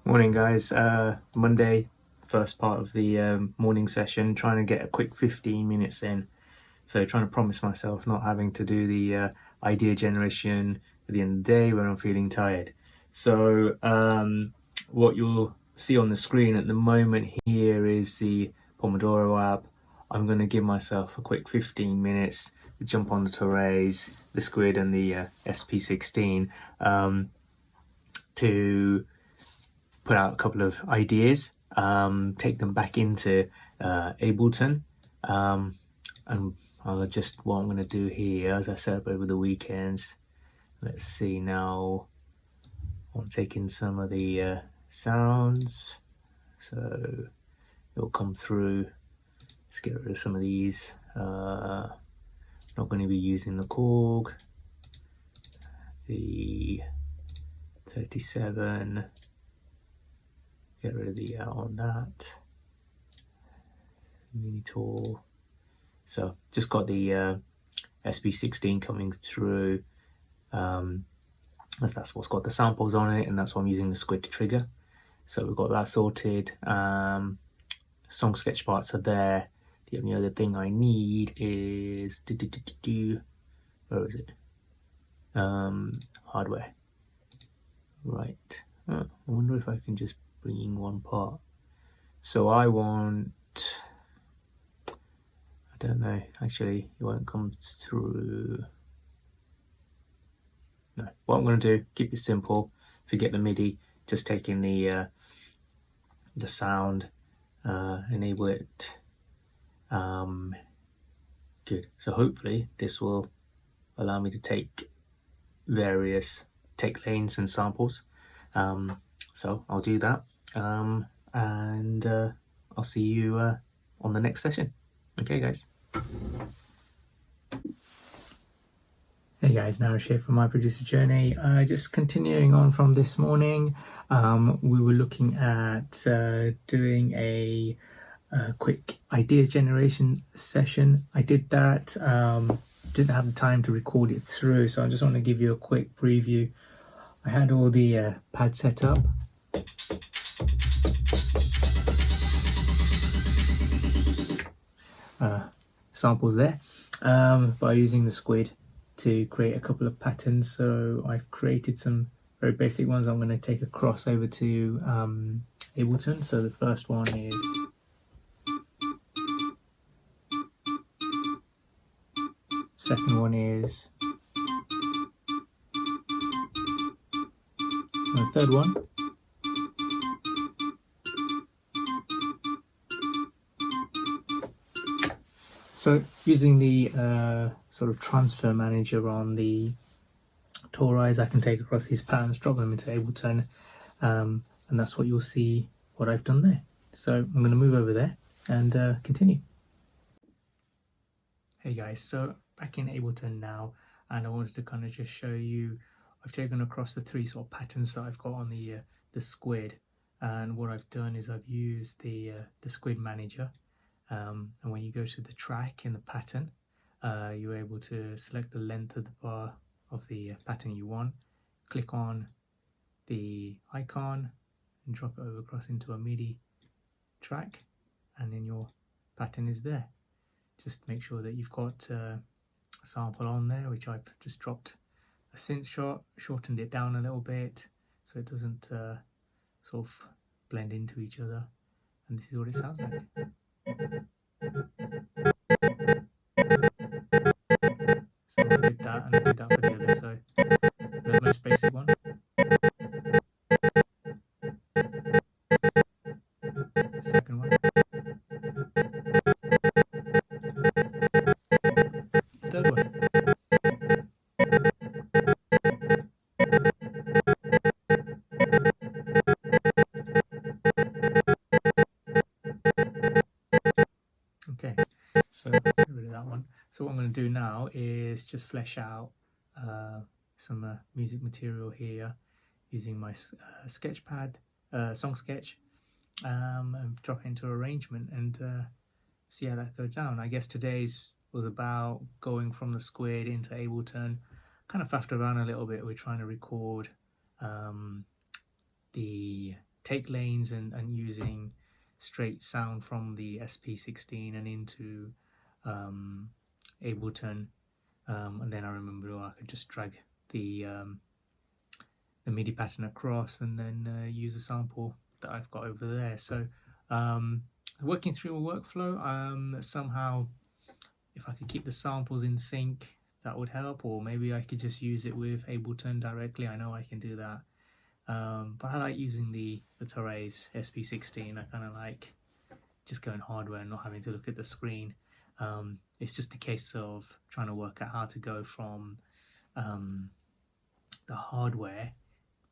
Morning guys, Monday, first part of the morning session, trying to get a quick 15 minutes in. So trying to promise myself not having to do the idea generation at the end of the day when I'm feeling tired. So what you'll see on the screen at the moment here is the Pomodoro app. I'm going to give myself a quick 15 minutes to jump on the Toraiz, the Squid and the SP16 to put out a couple of ideas, take them back into Ableton, and I'll adjust what I'm going to do here as I set up over the weekends. Let's see now. I'm taking some of the sounds, so it'll come through. Let's get rid of some of these. Not going to be using the Korg, the 37. Get rid of the on that mini tool. So just got the SP16 coming through. That's what's got the samples on it, and that's what I'm using the Squid trigger. So we've got that sorted. Song sketch parts are there. The only other thing I need is where is it? Hardware. Right. I wonder if I can just bring in one part. So I want, I don't know, actually it won't come through. No, what I'm going to do, keep it simple, forget the MIDI, just taking the sound, enable it. Good. So hopefully this will allow me to take various take lanes and samples. So I'll do that, and I'll see you on the next session. Okay guys. Hey guys, Naresh here from My Producer Journey. Just continuing on from this morning, we were looking at doing a quick ideas generation session. I did that, didn't have the time to record it through, so I just want to give you a quick preview. I had all the pads set up. Samples there by using the Squid to create a couple of patterns. So I've created some very basic ones I'm going to take across over to Ableton. So the first one is second one is, and the third one So using the sort of transfer manager on the Toraiz, I can take across these patterns, drop them into Ableton, and that's what you'll see what I've done there. So I'm going to move over there and continue. Hey guys, so back in Ableton now, and I wanted to kind of just show you, I've taken across the three sort of patterns that I've got on the Squid, and what I've done is I've used the Squid manager. And when you go to the track in the pattern, you're able to select the length of the bar of the pattern you want, click on the icon and drop it over across into a MIDI track, and then your pattern is there. Just make sure that you've got a sample on there, which I've just dropped a synth shot, shortened it down a little bit so it doesn't sort of blend into each other, and this is what it sounds like. So I did that, and I did that for the other, so the most basic one. Second one. Third one. Okay, so get rid of that one. So what I'm going to do now is just flesh out some music material here using my sketchpad, song sketch, and drop it into arrangement and see how that goes down. I guess today's was about going from the Squid into Ableton. Kind of faffed around a little bit. We're trying to record the take lanes and using straight sound from the SP16 and into Ableton, and then I remember I could just drag the MIDI pattern across and then use a sample that I've got over there. So working through a workflow, somehow if I could keep the samples in sync, that would help, or maybe I could just use it with Ableton directly. I know I can do that, but I like using the Toraiz SP16. I kind of like just going hardware and not having to look at the screen. It's just a case of trying to work out how to go from the hardware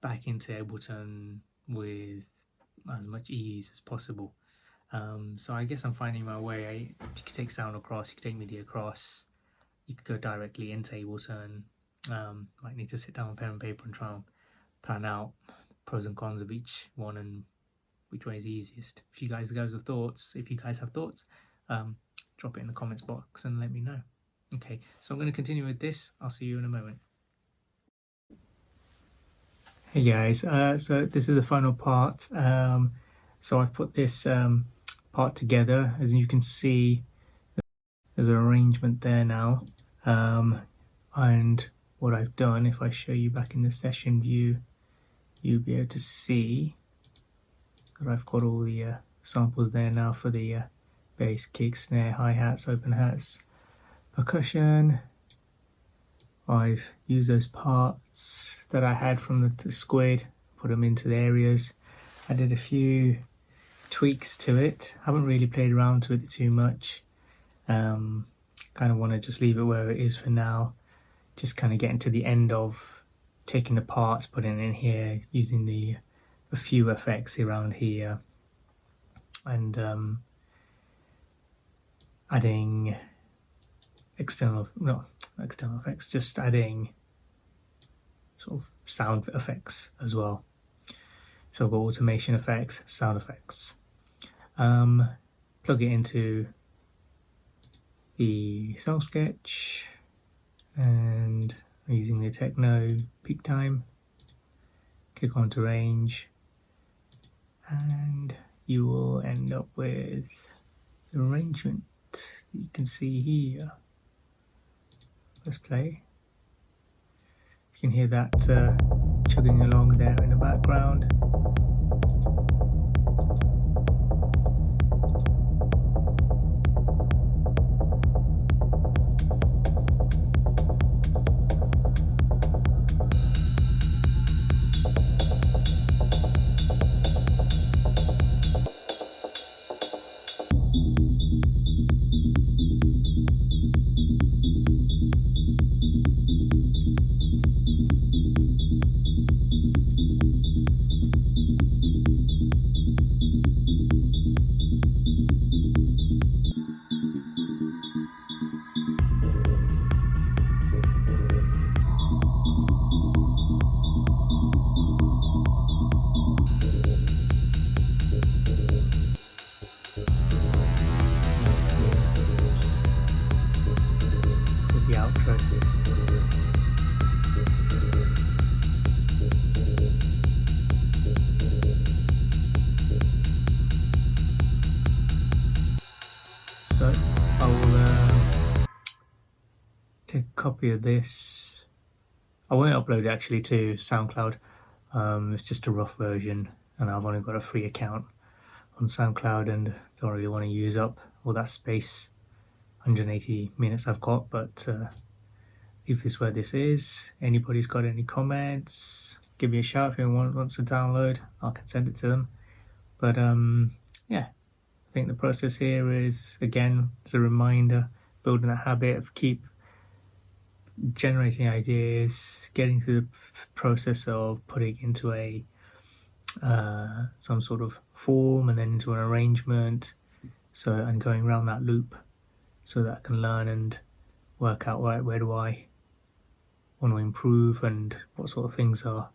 back into Ableton with as much ease as possible. So I guess I'm finding my way. You could take sound across, you could take MIDI across, you could go directly into Ableton. Might need to sit down with pen and paper and try and plan out pros and cons of each one and which way is easiest. If you guys have thoughts, drop it in the comments box and let me know. Okay, so I'm going to continue with this. I'll see you in a moment. Hey guys, so this is the final part. So I've put this part together. As you can see, there's an arrangement there now. And what I've done, if I show you back in the session view, you'll be able to see that I've got all the samples there now for the bass, kick, snare, hi-hats, open hats, percussion. I've used those parts that I had from the Squid, put them into the areas. I did a few tweaks to it. Haven't really played around with it too much. Kind of want to just leave it where it is for now. Just kind of getting to the end of taking the parts, putting it in here, using a few effects around here, and adding external effects, just adding sort of sound effects as well. So I've got automation effects, sound effects. Plug it into the song sketch, and I'm using the techno peak time. Click onto range, and you will end up with the arrangement that you can see here. Let's play. You can hear that chugging along there in the background. So I will take a copy of this. I won't upload it actually to SoundCloud. It's just a rough version, and I've only got a free account on SoundCloud and don't really want to use up all that space, 180 minutes I've got, but leave this where this is. Anybody's got any comments, give me a shout. If anyone wants to download, I can send it to them. But yeah, I think the process here is, again, as a reminder, building a habit of keep generating ideas, getting through the process of putting into a some sort of form and then into an arrangement, so, and going around that loop so that I can learn and work out, right, where do I want to improve and what sort of things are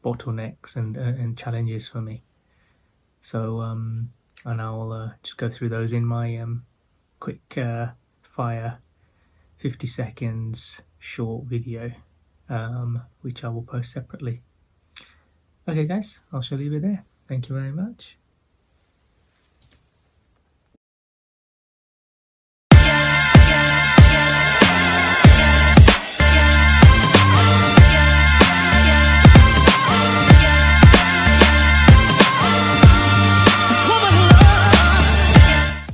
bottlenecks and challenges for me. So and I'll just go through those in my quick fire 50 seconds short video, which I will post separately. Okay guys, I shall leave it there. Thank you very much.